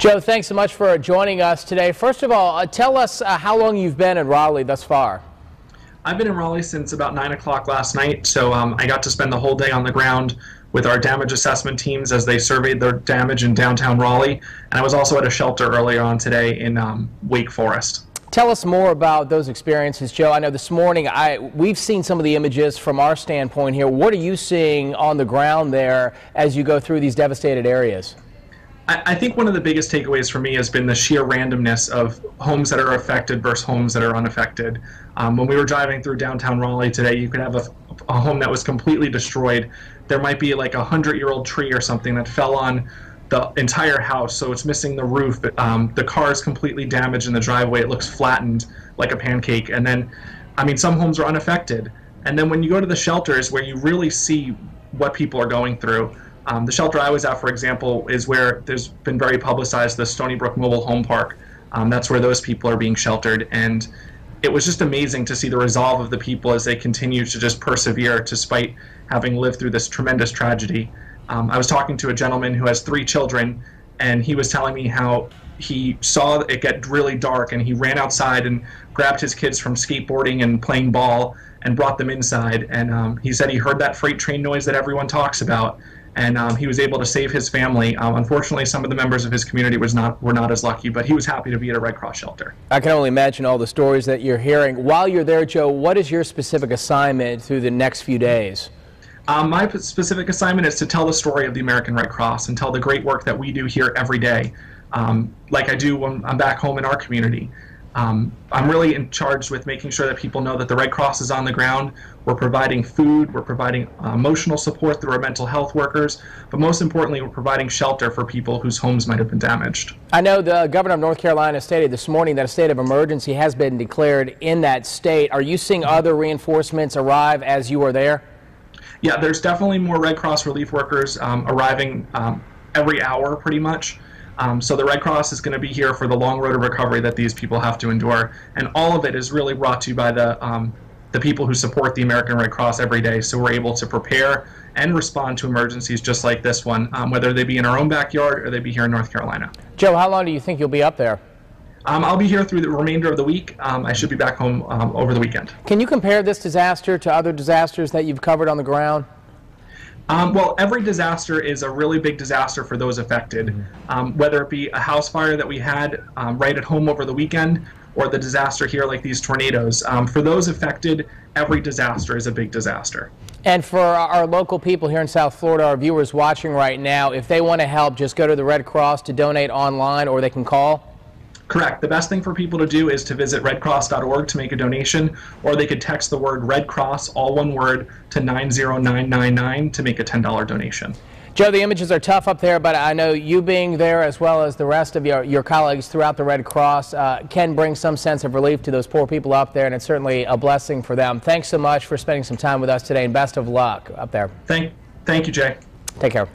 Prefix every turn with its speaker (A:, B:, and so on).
A: Joe, thanks so much for joining us today. First of all, tell us how long you've been in Raleigh thus far.
B: I've been in Raleigh since about 9 o'clock last night, so I got to spend the whole day on the ground with our damage assessment teams as they surveyed their damage in downtown Raleigh, and I was also at a shelter earlier on today in Wake Forest.
A: Tell us more about those experiences, Joe. I know this morning we've seen some of the images from our standpoint here. What are you seeing on the ground there as you go through these devastated areas?
B: I think one of the biggest takeaways for me has been the sheer randomness of homes that are affected versus homes that are unaffected. When we were driving through downtown Raleigh today, you could have a home that was completely destroyed. There might be like a 100-year-old tree or something that fell on the entire house, so it's missing the roof. The car is completely damaged in the driveway. It looks flattened like a pancake. And then, I mean, some homes are unaffected. And then when you go to the shelters where you really see what people are going through, the shelter I was at, for example, is where there's been very publicized, the Stony Brook Mobile Home Park. That's where those people are being sheltered. And it was just amazing to see the resolve of the people as they continue to just persevere despite having lived through this tremendous tragedy. I was talking to a gentleman who has 3 children, and he was telling me how he saw it get really dark, and he ran outside and grabbed his kids from skateboarding and playing ball and brought them inside. And he said he heard that freight train noise that everyone talks about, and he was able to save his family. Unfortunately, some of the members of his community were not as lucky, but he was happy to be at a Red Cross shelter.
A: I can only imagine all the stories that you're hearing. While you're there, Joe, what is your specific assignment through the next few days?
B: My specific assignment is to tell the story of the American Red Cross and tell the great work that we do here every day, like I do when I'm back home in our community. I'm really in charge with making sure that people know that the Red Cross is on the ground. We're providing food, we're providing emotional support through our mental health workers, but most importantly, we're providing shelter for people whose homes might have been damaged.
A: I know the governor of North Carolina stated this morning that a state of emergency has been declared in that state. Are you seeing other reinforcements arrive as you are there?
B: Yeah, there's definitely more Red Cross relief workers arriving every hour pretty much. So the Red Cross is going to be here for the long road of recovery that these people have to endure. And all of it is really brought to you by the people who support the American Red Cross every day. So we're able to prepare and respond to emergencies just like this one, whether they be in our own backyard or they be here in North Carolina.
A: Joe, how long do you think you'll be up there?
B: I'll be here through the remainder of the week. I should be back home over the weekend.
A: Can you compare this disaster to other disasters that you've covered on the ground?
B: Well, every disaster is a really big disaster for those affected, whether it be a house fire that we had right at home over the weekend or the disaster here like these tornadoes. For those affected, every disaster is a big disaster.
A: And for our local people here in South Florida, our viewers watching right now, if they want to help, just go to the Red Cross to donate online, or they can call?
B: Correct. The best thing for people to do is to visit redcross.org to make a donation, or they could text the word Red Cross, all one word, to 90999 to make a $10 donation.
A: Joe, the images are tough up there, but I know you being there as well as the rest of your colleagues throughout the Red Cross can bring some sense of relief to those poor people up there, and it's certainly a blessing for them. Thanks so much for spending some time with us today, and best of luck up there.
B: Thank you, Jay.
A: Take care.